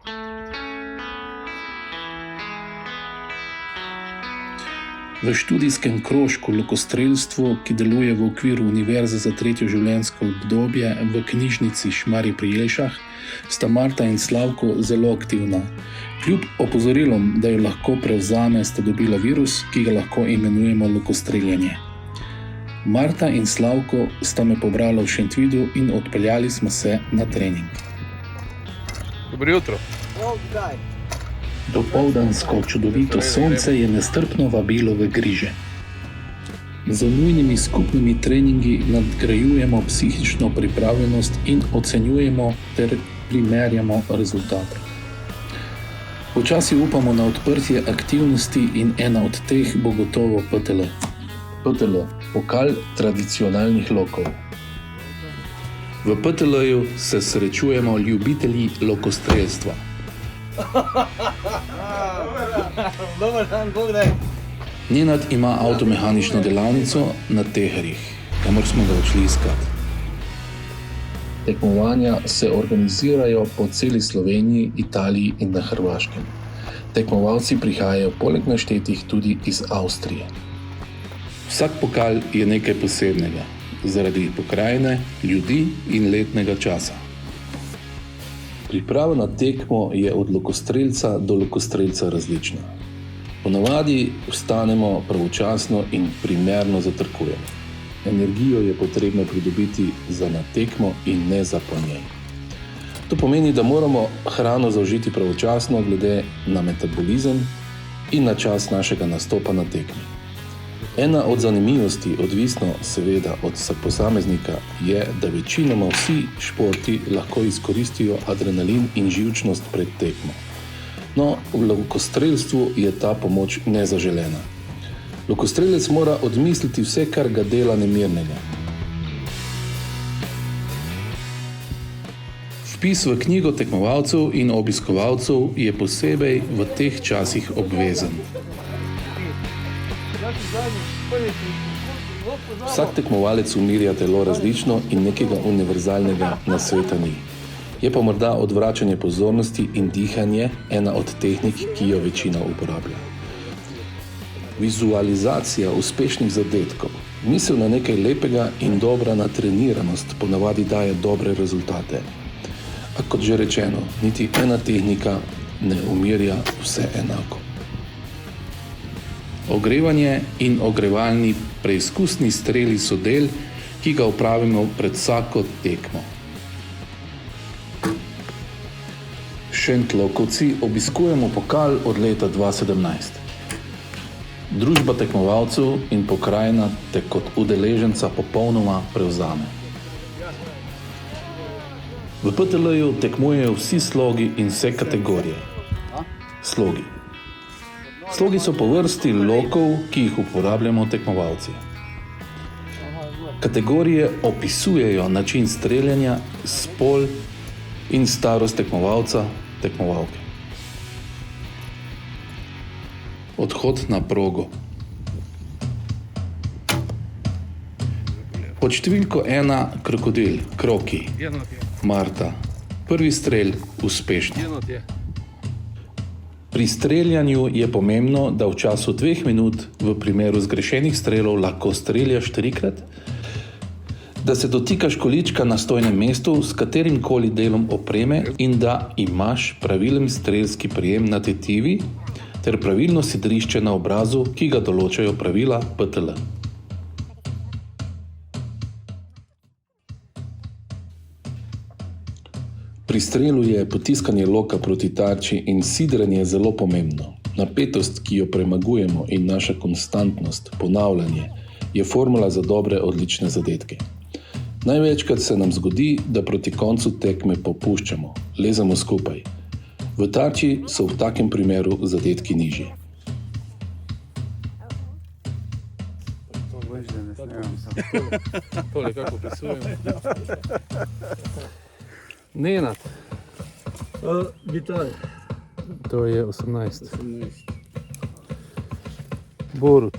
V študijskem krožku Lokostrelstvo, ki deluje v okviru Univerze za tretje življenjsko obdobje v knjižnici Šmarje pri Jelšah, sta Marta in Slavko zelo aktivna. Kljub opozorilom, da jo lahko prevzame, sta dobila virus, ki ga lahko imenujemo lokostreljanje. Marta in Slavko sta me pobrala v Šentvidu in odpeljali smo se na trening. Dobro jutro. Dopoldansko čudovito sonce je nestrpno vabilo v griže. Z nujnimi skupnimi treningi nadgrajujemo psihično pripravljenost in ocenjujemo ter primerjamo rezultate. Počasi upamo na odprtje aktivnosti in ena od teh bo gotovo PTL. PTL, pokal tradicionalnih lokov. V PTL-ju se srečujemo ljubitelji lokostrelstva. Nenad ima avtomehanično delavnico na Teherjih, kamor smo ga odšli iskat. Tekmovanja se organizirajo po celi Sloveniji, Italiji in na Hrvaškem. Tekmovalci prihajajo poleg naštetih tudi iz Avstrije. Vsak pokal je nekaj posebnega, zaradi pokrajine, ljudi in letnega časa. Priprava na tekmo je od lokostrelca do lokostrelca različna. Ponavadi vstanemo pravočasno in primerno zatrkujemo. Energijo je potrebno pridobiti za na tekmo in ne za po njej. To pomeni, da moramo hrano zaužiti pravočasno glede na metabolizem in na čas našega nastopa na tekmi. Ena od zanimivosti, odvisno seveda od posameznika, je, da večinoma vsi športi lahko izkoristijo adrenalin in živčnost pred tekmo. No, v lokostrelstvu je ta pomoč nezaželena. Lokostrelec mora odmisliti vse, kar ga dela nemirnega. Vpis v knjigo tekmovalcev in obiskovalcev je posebej v teh časih obvezen. Vsak tekmovalec umirja telo različno in nekega univerzalnega nasveta ni. Je pa morda odvračanje pozornosti in dihanje ena od tehnik, ki jo večina uporablja. Vizualizacija uspešnih zadetkov, misel na nekaj lepega in dobra natreniranost ponavadi daje dobre rezultate. A kot že rečeno, niti ena tehnika ne umirja vse enako. Ogrevanje in ogrevalni preizkusni streli so del, ki ga opravimo pred vsako tekmo. Šentlokovci obiskujemo pokal od leta 2017. Družba tekmovalcev in pokrajina te kot udeleženca popolnoma prevzame. V PTL-ju tekmujejo vsi slogi in vse kategorije. Slogi. Slogi so po vrsti lokov, ki jih uporabljamo tekmovalci. Kategorije opisujejo način streljanja, spol in starost tekmovalca, tekmovalke. Odhod na progo. Pod številko 1 krokodil, kroki, Marta. Prvi strel, uspešno. Pri streljanju je pomembno, da v času 2 minut v primeru zgrešenih strelov lahko streljaš 3-krat, da se dotikaš količka na stojnem mestu s katerim koli delom opreme in da imaš pravilen strelski prijem na tetivi ter pravilno sidrišče na obrazu, ki ga določajo pravila PTL. Pri strelu je potiskanje loka proti tarči in sidranje zelo pomembno. Napetost, ki jo premagujemo in naša konstantnost, ponavljanje, je formula za dobre, odlične zadetke. Največkrat se nam zgodi, da proti koncu tekme popuščamo, lezemo skupaj. V tarči so v takem primeru zadetki nižji. Tole kako prisujem. Nenad. Gitar. To je 18. Borut.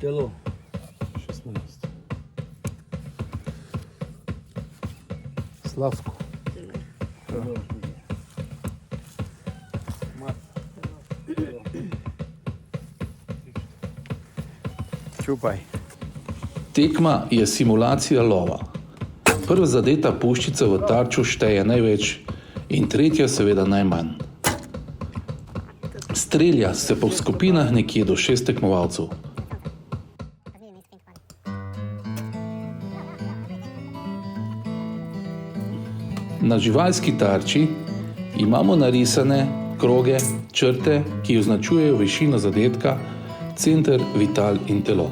Telo. 16. Slavko. Čupaj. Tekma je simulacija lova. Prva zadeta puščica v tarčo šteje največ in tretja seveda najmanj. Strelja se po skupinah nekje do 6 tekmovalcev. Na živalski tarči imamo narisane kroge, črte, ki označujejo višino zadetka, center, vital in telo.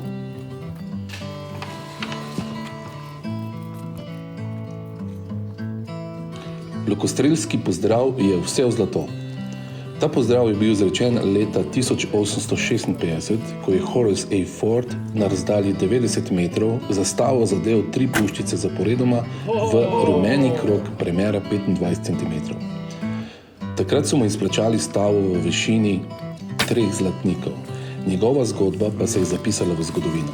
Lokostrelski pozdrav je vse v zlato. Ta pozdrav je bil izrečen leta 1856, ko je Horace A. Ford na razdalji 90 metrov zastavo zadev 3 puščice zaporedoma v rumeni krog premera 25 cm. Takrat so mu izplačali stavo v višini 3 zlatnikov. Njegova zgodba pa se je zapisala v zgodovino.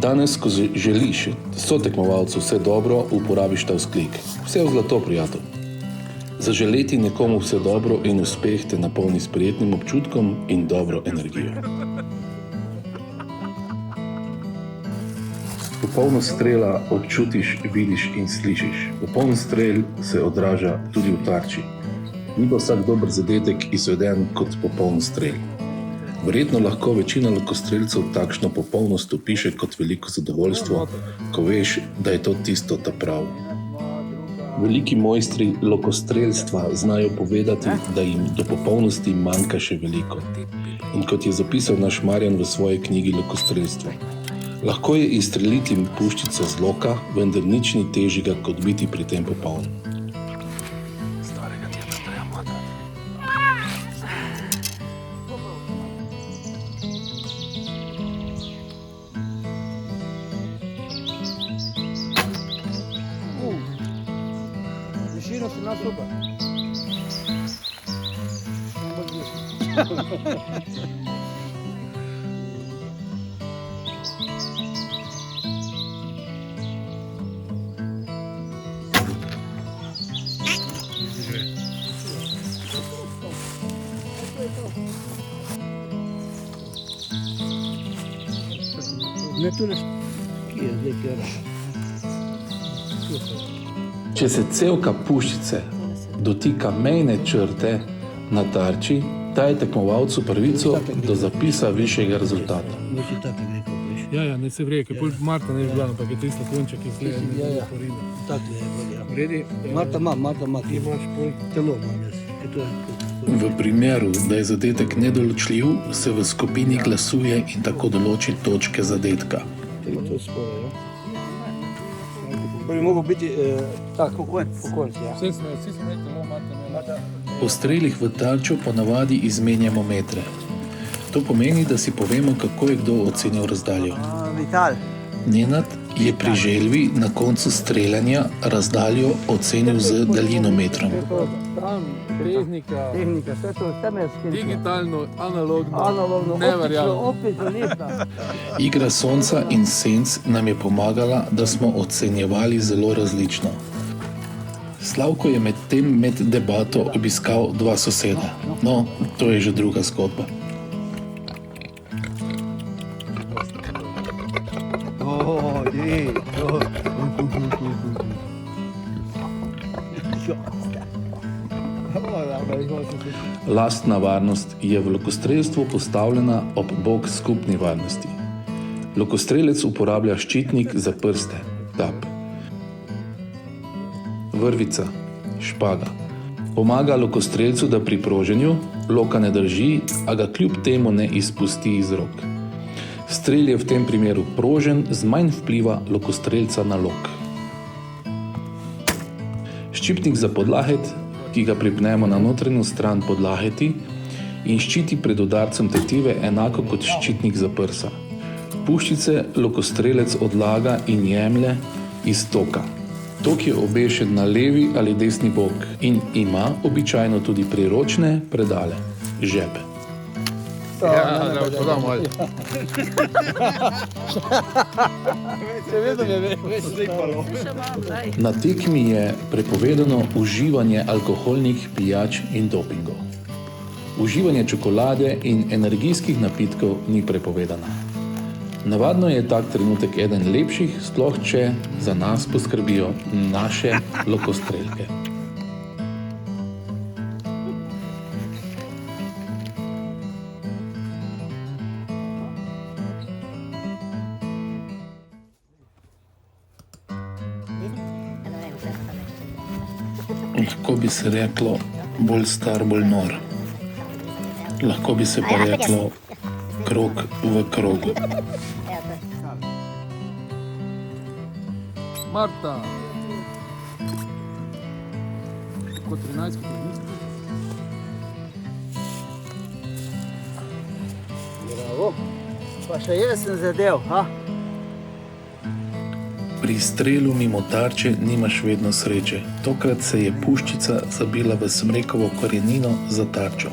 Danes, ko želiš sotekmovalcu vse dobro, uporabiš ta vzklik. Vse v zlato, prijatelj. Zaželeti nekomu vse dobro in uspeh te napolni s prijetnim občutkom in dobro energijo. Popolnost strela občutiš, vidiš in slišiš. Popolnost strel se odraža tudi v tarči. Ni pa vsak dober zadetek izveden kot popoln strel. Verjetno lahko večina lokostrelcev takšno popolnost opiše kot veliko zadovoljstvo, ko veš, da je to tisto ta prav. Veliki mojstri lokostrelstva znajo povedati, da jim do popolnosti manjka še veliko. In kot je zapisal naš Marjan v svoji knjigi Lokostrelstvo, lahko je izstreliti puščico z loka, vendar nič ni težjega, kot biti pri tem popoln. Višino si na super. Ne tu kje je zdaj kjera? Če se cevka puščice dotika mejne črte na tarči, daje tekmovalcu pravico do zapisa višjega rezultata. No si tako rekel, veš. Ja, ne se vreje, ker Marta ne je bila, ampak je tisto konček, ki sledi. Ja. Tako je bolje. Vredi, Marta ima, ki imaš pol. telo imam jaz. Ker to je V primeru, da je zadetek nedoločljiv, se v skupini glasuje in tako določi točke zadetka. to spore, ja. Bi mogel biti tako, po konci, ja. Vsi smo rekli, Marta. Po strelih v tarčo ponavadi izmenjamo metre. To pomeni, da si povemo, kako je kdo ocenil razdaljo. Vital. Nenad je pri želvi na koncu streljanja razdaljo ocenil z daljinometrom. Tehnika, Vse to, vse me je skinilo. digitalno, analogno, Analogno, neverjalno. optično, lipna. Igra sonca in senc nam je pomagala, da smo ocenjevali zelo različno. Slavko je medtem med debato obiskal 2 soseda. No, to je že druga zgodba. Lastna varnost je v lokostrelstvu postavljena ob bok skupni varnosti. Lokostrelec uporablja ščitnik za prste, tap. Vrvica, špaga. Pomaga lokostrelcu, da pri proženju loka ne drži, a ga kljub temu ne izpusti iz rok. Strel je v tem primeru prožen z manj vpliva lokostrelca na lok. Ščipnik za podlahet, ki ga pripnemo na notranjo stran podlaheti in ščiti pred udarcem tetive enako kot ščitnik za prsa. Puščice lokostrelec odlaga in jemlje iz toka. Tok je obešen na levi ali desni bok in ima običajno tudi priročne predale, žepe. Ja, da podam malo. Še vedno je več zlikalo. Na tekmi je prepovedano uživanje alkoholnih pijač in dopingov. Uživanje čokolade in energijskih napitkov ni prepovedano. Navadno je tak trenutek eden lepših, sploh če za nas poskrbijo naše lokostrelke. Lahko bi se reklo, bolj star, bolj nor. Lahko bi se pa reklo, krog v krogu. Marta! Kot 13, kot 13. Bravo. Pa še jaz sem zadev, ha? Pri strelu mimo tarče nimaš vedno sreče. Tokrat se je puščica zabila v smrekovo korenino za tarčo.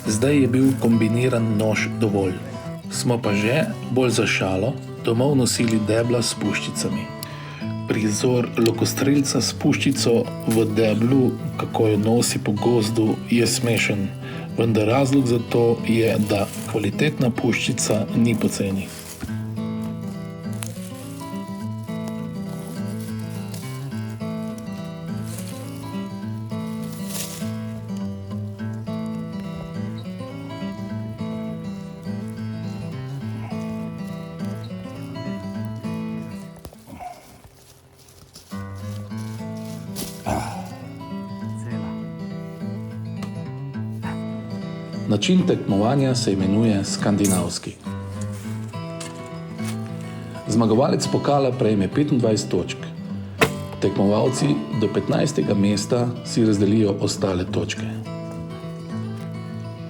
Zdaj je bil kombiniran nož dovolj. Smo pa že, bolj za šalo, domov nosili debla s puščicami. Prizor lokostrelca s puščico v deblu, kako jo nosi po gozdu, je smešen, vendar razlog za to je, da kvalitetna puščica ni poceni. Način tekmovanja se imenuje skandinavski. Zmagovalec pokala prejme 25 točk. Tekmovalci do 15. mesta si razdelijo ostale točke.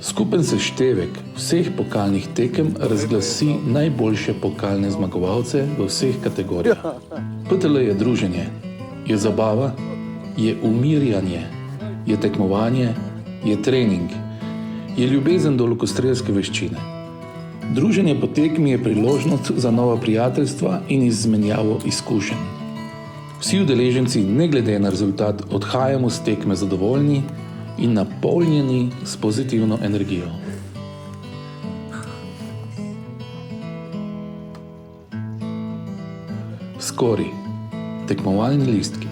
Skupen seštevek vseh pokalnih tekem razglasi najboljše pokalne zmagovalce v vseh kategorijah. PTL je druženje, je zabava, je umirjanje, je tekmovanje, je trening, je ljubezen do lokostrelske veščine. Druženje po tekmi je priložnost za nova prijateljstva in izmenjavo izkušenj. Vsi udeleženci, ne glede na rezultat, odhajamo s tekme zadovoljni in napolnjeni s pozitivno energijo. Skori, tekmovalni listki.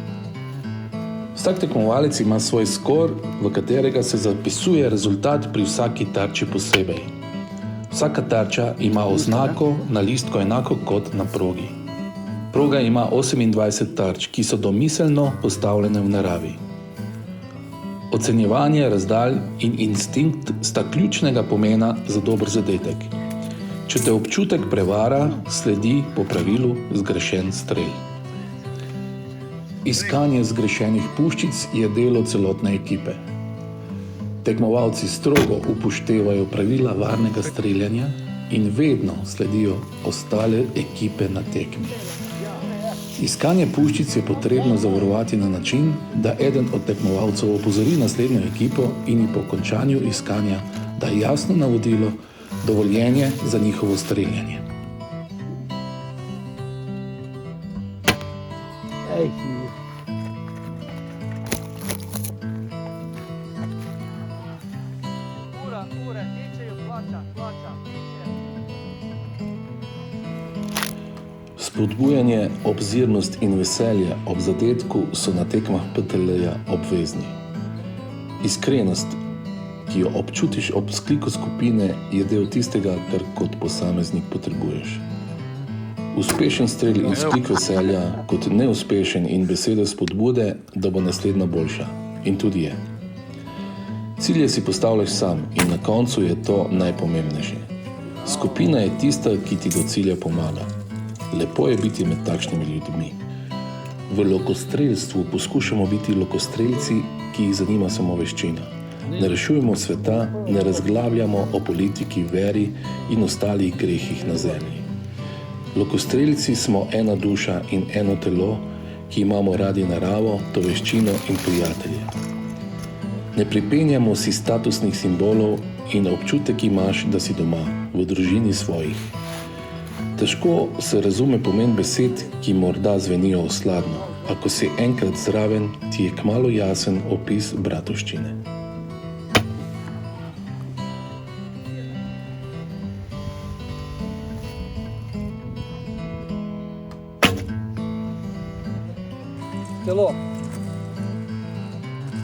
Vsak tekmovalec ima svoj skor, v katerega se zapisuje rezultat pri vsaki tarči posebej. Vsaka tarča ima oznako na listku enako kot na progi. Proga ima 28 tarč, ki so domiselno postavljene v naravi. Ocenjevanje razdalj in instinkt sta ključnega pomena za dober zadetek. Če te občutek prevara, sledi po pravilu zgrešen strel. Iskanje zgrešenih puščic je delo celotne ekipe. Tekmovalci strogo upoštevajo pravila varnega streljanja in vedno sledijo ostale ekipe na tekmi. Iskanje puščic je potrebno zavarovati na način, da eden od tekmovalcev opozori naslednjo ekipo in ji po končanju iskanja da jasno navodilo, dovoljenje za njihovo streljanje. Spodbujanje, obzirnost in veselje ob zadetku so na tekmah PTL-ja obvezni. Iskrenost, ki jo občutiš ob vzkliku skupine, je del tistega, kar kot posameznik potrebuješ. Uspešen strel in vzklik veselja kot neuspešen in besede spodbude, da bo naslednja boljša. In tudi je. Cilje si postavljaš sam in na koncu je to najpomembnejše. Skupina je tista, ki ti do cilja pomaga. Lepo je biti med takšnimi ljudmi. V lokostrelstvu poskušamo biti lokostrelci, ki jih zanima samo veščina. Ne rešujemo sveta, ne razglabljamo o politiki, veri in ostalih grehih na zemlji. Lokostrelci smo ena duša in eno telo, ki imamo radi naravo, to veščino in prijatelje. Ne pripenjamo si statusnih simbolov in občutek imaš, da si doma, v družini svojih. Težko se razume pomen besed, ki morda zvenijo osladno, a ko si enkrat zraven, ti je kmalu jasen opis bratovščine. telo.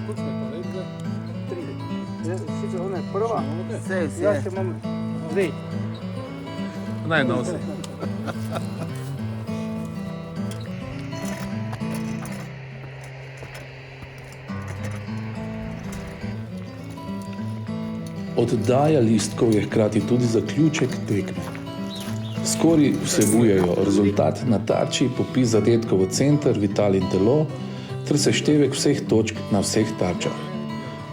Koliko je to let zdaj? 3. Sicer ona je prva, Vse. jaz še imam 2. Naj nosi. Oddaja listkov je hkrati tudi zaključek tekme. Skori vsebujejo rezultat na tarči, popis zadetkov v center, vital in telo ter seštevek vseh točk na vseh tarčah.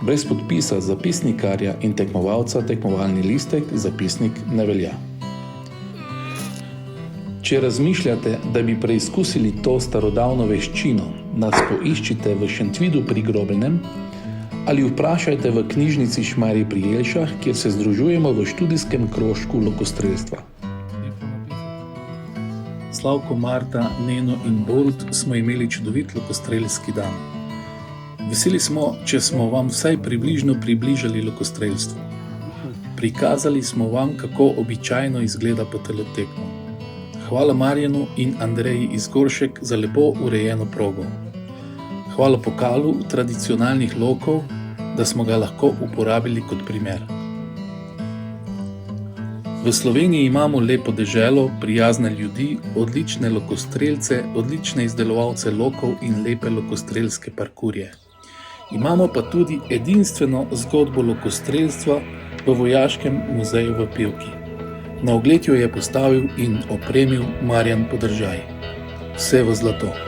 Brez podpisa zapisnikarja in tekmovalca tekmovalni listek zapisnik ne velja. Če razmišljate, da bi preizkusili to starodavno veščino, nas poiščite v Šentvidu pri Grobelnem ali vprašajte v knjižnici Šmarje pri Jelšah, kjer se združujemo v študijskem krožku lokostrelstva. Slavko, Marta, Neno in Borut smo imeli čudovit lokostrelski dan. Veseli smo, če smo vam vsaj približno približali lokostrelstvo. Prikazali smo vam, kako običajno izgleda po teletekmo. Hvala Marjanu in Andreji iz Goršek za lepo urejeno progo. Hvala pokalu tradicionalnih lokov, da smo ga lahko uporabili kot primer. V Sloveniji imamo lepo deželo, prijazne ljudi, odlične lokostrelce, odlične izdelovalce lokov in lepe lokostrelske parkurje. Imamo pa tudi edinstveno zgodbo lokostrelstva v Vojaškem muzeju v Pivki. Na ogled jo je postavil in opremil Marjan Podržaj. Vse v zlato.